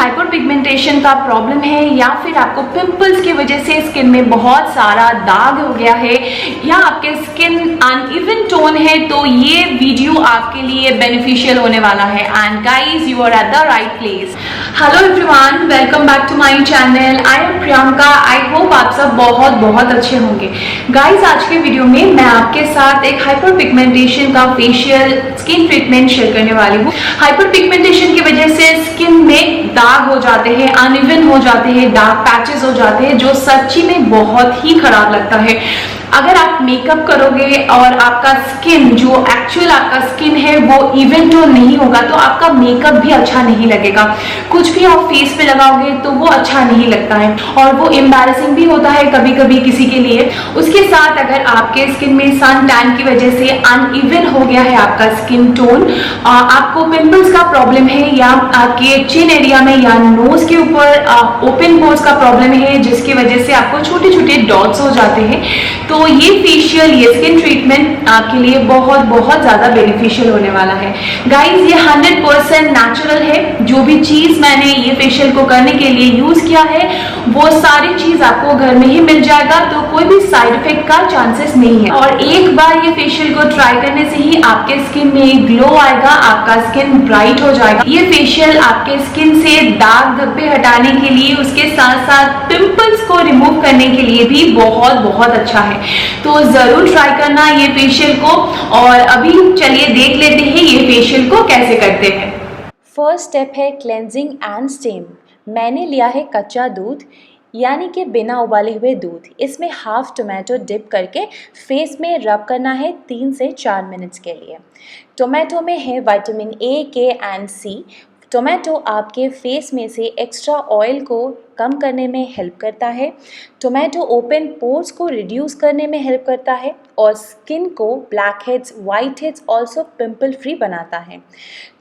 Hyper pigmentation का problem है या फिर आपको पिंपल्स की वजह से स्किन में बहुत सारा दाग हो गया है या आपके स्किन अनइवन टोन है, तो ये वीडियो आपके लिए बेनिफिशियल होने वाला है। And guys, you are at the right place. Hello everyone, welcome back to my channel. I am Priyanka. I hope आप सब बहुत अच्छे होंगे। गाइस, आज के वीडियो में मैं आपके साथ एक हाइपर पिगमेंटेशन का फेशियल स्किन ट्रीटमेंट शेयर करने वाली हूँ। हाइपर पिगमेंटेशन की वजह से स्किन में दाग हो जाते हैं, अनइवन हो जाते हैं, डार्क पैचेस हो जाते हैं, जो सच्ची में बहुत ही खराब लगता है। अगर आप मेकअप करोगे और आपका स्किन जो एक्चुअल आपका स्किन है वो इवन टोन नहीं होगा तो आपका मेकअप भी अच्छा नहीं लगेगा। कुछ भी आप फेस पे लगाओगे तो वो अच्छा नहीं लगता है और वो एम्बैरेसिंग भी होता है कभी कभी किसी के लिए। उसके साथ अगर आपके स्किन में सन टैन की वजह से अनइवन हो गया है आपका स्किन टोन, आपको पिंपल्स का प्रॉब्लम है या आपके चिन एरिया में या नोज के ऊपर ओपन पोर्स का प्रॉब्लम है जिसकी वजह से आपको छोटे छोटे डॉट्स हो जाते हैं, तो ये फेशियल, ये स्किन ट्रीटमेंट आपके लिए बहुत ज़्यादा बेनिफिशियल होने वाला है। गाइस, ये 100% नेचुरल है। जो भी चीज़ मैंने ये फेशियल को करने के लिए यूज़ किया है वो सारी चीज़ आपको घर में ही मिल जाएगा, तो कोई भी साइड इफेक्ट का चांसेस नहीं है। और एक बार ये फेशियल को ट्राई करने से ही आपके स्किन में ग्लो आएगा, आपका स्किन ब्राइट हो जाएगा। ये फेशियल आपके स्किन से दाग धब्बे हटाने के लिए, उसके साथ साथ पिंपल्स को रिमूव करने के लिए भी बहुत अच्छा है। तो जरूर ट्राई करना ये फेशियल को। और अभी चलिए देख लेते हैं ये फेशियल को कैसे करते हैं। फर्स्ट स्टेप है क्लेंजिंग एंड स्टीम। मैंने लिया है कच्चा दूध, यानी कि बिना उबाले हुए दूध। इसमें हाफ टोमेटो डिप करके फेस में रब करना है 3 से 4 मिनट्स के लिए। टोमेटो में है विटामिन ए, के एंड सी। टोमेटो आपके फेस में से एक्स्ट्रा ऑयल को कम करने में हेल्प करता है। टोमेटो ओपन पोर्स को रिड्यूस करने में हेल्प करता है और स्किन को black heads, white heads, also pimple free बनाता है।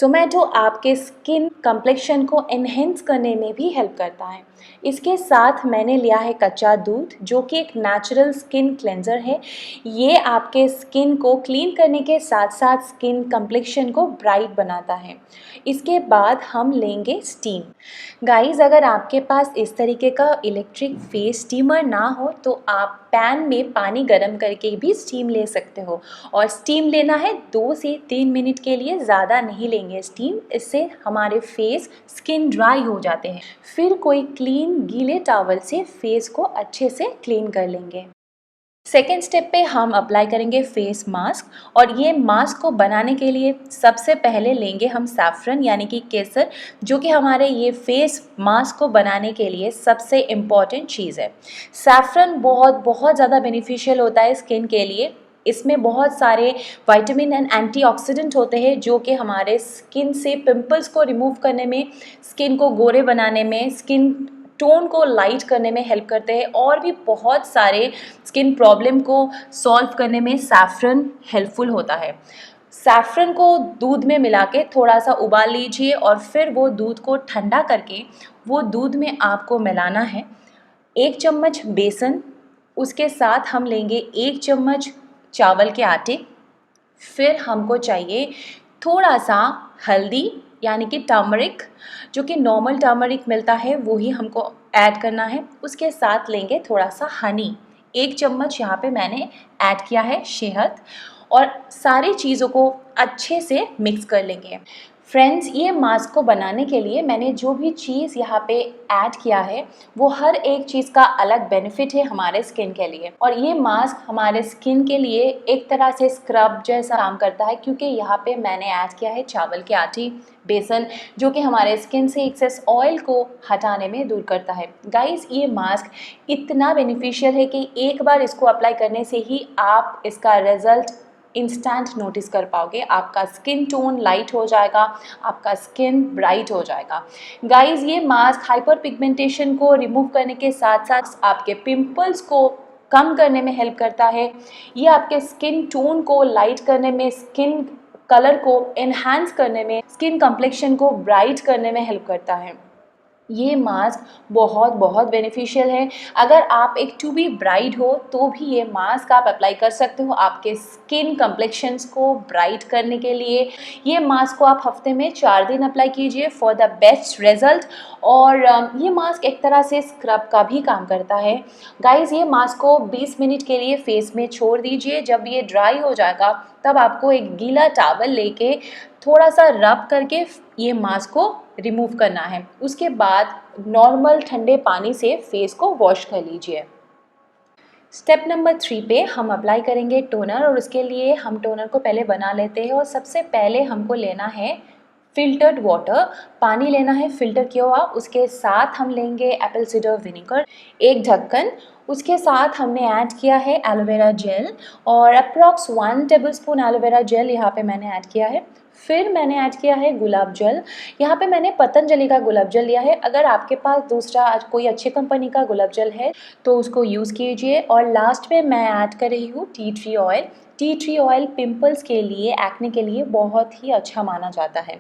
टोमेटो आपके स्किन कम्प्लेक्शन को एनहेंस करने में भी हेल्प करता है। इसके साथ मैंने लिया है कच्चा दूध, जो कि एक नेचुरल स्किन क्लेंजर है। ये आपके स्किन को क्लीन करने के साथ साथ स्किन कम्प्लेक्शन को ब्राइट बनाता है। इसके बाद हम लेंगे स्टीम। गाइस, अगर आपके पास इस तरीके का इलेक्ट्रिक फेस स्टीमर ना हो तो आप पैन में पानी गर्म करके भी स्टीम ले सकते हो। और स्टीम लेना है 2 से 3 मिनट के लिए, ज़्यादा नहीं लेंगे स्टीम। इससे हमारे फेस स्किन ड्राई हो जाते हैं। फिर कोई क्लीन गीले टॉवल से फेस को अच्छे से क्लीन कर लेंगे। सेकेंड स्टेप पे हम अप्लाई करेंगे फेस मास्क। और ये मास्क को बनाने के लिए सबसे पहले लेंगे हम सैफरन, यानी कि केसर, जो कि हमारे ये फेस मास्क को बनाने के लिए सबसे इम्पॉर्टेंट चीज़ है। सैफरन बहुत ज़्यादा बेनिफिशियल होता है स्किन के लिए। इसमें बहुत सारे विटामिन एंड एंटीऑक्सीडेंट होते हैं जो कि हमारे स्किन से पिंपल्स को रिमूव करने में, स्किन को गोरे बनाने में, स्किन टोन को लाइट करने में हेल्प करते हैं और भी बहुत सारे स्किन प्रॉब्लम को सॉल्व करने में सैफरन हेल्पफुल होता है। सैफरन को दूध में मिला के थोड़ा सा उबाल लीजिए और फिर वो दूध को ठंडा करके वो दूध में आपको मिलाना है 1 चम्मच बेसन। उसके साथ हम लेंगे 1 चम्मच चावल के आटे। फिर हमको चाहिए थोड़ा सा हल्दी, यानी कि टर्मरिक, जो कि नॉर्मल टर्मरिक मिलता है वो ही हमको ऐड करना है। उसके साथ लेंगे थोड़ा सा हनी, 1 चम्मच यहाँ पे मैंने ऐड किया है शहद, और सारी चीज़ों को अच्छे से मिक्स कर लेंगे। फ्रेंड्स, ये मास्क को बनाने के लिए मैंने जो भी चीज़ यहाँ पे ऐड किया है वो हर एक चीज़ का अलग बेनिफिट है हमारे स्किन के लिए। और ये मास्क हमारे स्किन के लिए एक तरह से स्क्रब जैसा काम करता है, क्योंकि यहाँ पे मैंने ऐड किया है चावल के आटे, बेसन, जो कि हमारे स्किन से एक्सेस ऑयल को हटाने में दूर करता है। गाइस, ये मास्क इतना बेनिफिशियल है कि एक बार इसको अप्लाई करने से ही आप इसका रिजल्ट इंस्टेंट नोटिस कर पाओगे। आपका स्किन टोन लाइट हो जाएगा, आपका स्किन ब्राइट हो जाएगा। गाइस, ये मास्क हाइपर पिगमेंटेशन को रिमूव करने के साथ साथ आपके पिंपल्स को कम करने में हेल्प करता है। ये आपके स्किन टोन को लाइट करने में, स्किन कलर को एनहांस करने में, स्किन कम्प्लेक्शन को ब्राइट करने में हेल्प करता है। ये मास्क बहुत बहुत बेनिफिशियल है। अगर आप एक टू बी ब्राइड हो तो भी ये मास्क आप अप्लाई कर सकते हो आपके स्किन कम्प्लेक्शंस को ब्राइट करने के लिए। ये मास्क को आप हफ्ते में 4 दिन अप्लाई कीजिए फॉर द बेस्ट रिजल्ट। और ये मास्क एक तरह से स्क्रब का भी काम करता है। गाइस, ये मास्क को 20 मिनट के लिए फेस में छोड़ दीजिए। जब ये ड्राई हो जाएगा तब आपको एक गीला टॉवल लेके थोड़ा सा रब करके ये मास्क को रिमूव करना है। उसके बाद नॉर्मल ठंडे पानी से फेस को वॉश कर लीजिए। स्टेप नंबर 3 पे हम अप्लाई करेंगे टोनर, और उसके लिए हम टोनर को पहले बना लेते हैं। और सबसे पहले हमको लेना है फिल्टर्ड वाटर, पानी लेना है फिल्टर किया हुआ। उसके साथ हम लेंगे एप्पल साइडर विनेगर, एक ढक्कन। उसके साथ हमने ऐड किया है एलोवेरा जेल, और अप्रॉक्स 1 टेबलस्पून एलोवेरा जेल यहाँ पे मैंने ऐड किया है। फिर मैंने ऐड किया है गुलाब जल। यहाँ पे मैंने पतंजलि का गुलाब जल लिया है। अगर आपके पास दूसरा कोई अच्छी कंपनी का गुलाब जल है तो उसको यूज़ कीजिए। और लास्ट में मैं ऐड कर रही हूँ tea tree oil. Tea tree oil pimples के लिए, एक्ने के लिए बहुत ही अच्छा माना जाता है।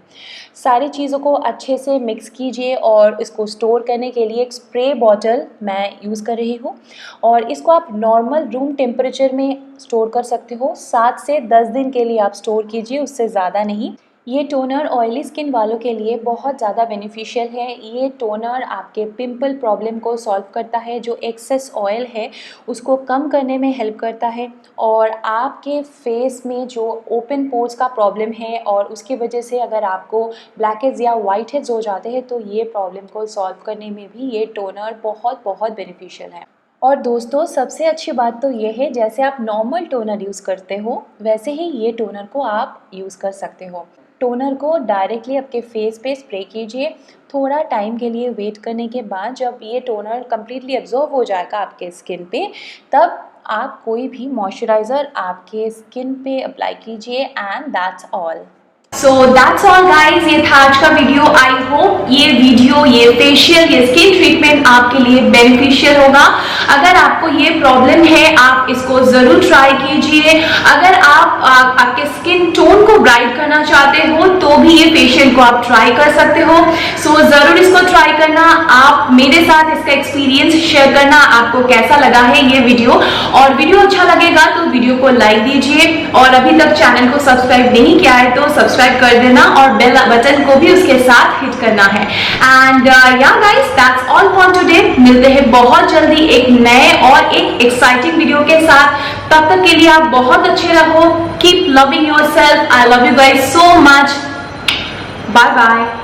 सारी चीज़ों को अच्छे से मिक्स कीजिए और इसको स्टोर करने के लिए एक स्प्रे बॉटल मैं यूज़ कर रही हूँ। और इसको आप नॉर्मल रूम टेम्परेचर में स्टोर कर सकते हो। 7 से 10 दिन के लिए आप स्टोर कीजिए, उससे ज़्यादा नहीं। ये टोनर ऑयली स्किन वालों के लिए बहुत ज़्यादा बेनिफिशियल है। ये टोनर आपके पिंपल प्रॉब्लम को सॉल्व करता है, जो एक्सेस ऑयल है उसको कम करने में हेल्प करता है। और आपके फेस में जो ओपन पोर्स का प्रॉब्लम है और उसकी वजह से अगर आपको ब्लैक हेड्स या वाइट हेड्स हो जाते हैं तो ये प्रॉब्लम को सॉल्व करने में भी ये टोनर बहुत बहुत बेनिफिशियल है। और दोस्तों, सबसे अच्छी बात तो ये है, जैसे आप नॉर्मल टोनर यूज़ करते हो वैसे ही ये टोनर को आप यूज़ कर सकते हो। टोनर को डायरेक्टली आपके फेस पे स्प्रे कीजिए। थोड़ा टाइम के लिए वेट करने के बाद जब ये टोनर कम्प्लीटली एब्जॉर्ब हो जाएगा आपके स्किन पे, तब आप कोई भी मॉइस्चराइज़र आपके स्किन पे अप्लाई कीजिए। And that's all. So that's all guys, ये था आज का वीडियो। आई होप ये वीडियो, ये फेशियल, ये स्किन ट्रीटमेंट आपके लिए बेनिफिशियल होगा। अगर आपको ये प्रॉब्लम है आप इसको ज़रूर ट्राई कीजिए। अगर आप आपके स्किन टोन को ब्राइट करना चाहते हो तो भी ये फेशियल को आप ट्राई कर सकते हो। सो ज़रूर इसको ट्राई करना। आप मेरे साथ इसका एक्सपीरियंस शेयर करना, आपको कैसा लगा है ये वीडियो। और वीडियो अच्छा लगेगा तो वीडियो को लाइक दीजिए, और अभी तक चैनल को सब्सक्राइब नहीं किया है तो सब्सक्राइब कर देना, और बेल बटन को भी उसके साथ हिट करना है। एंड या guys, that's all for today. मिलते हैं बहुत जल्दी एक नए और एक एक्साइटिंग वीडियो के साथ। तब तक के लिए आप बहुत अच्छे रहो। Keep loving yourself. I love you guys so much. Bye bye.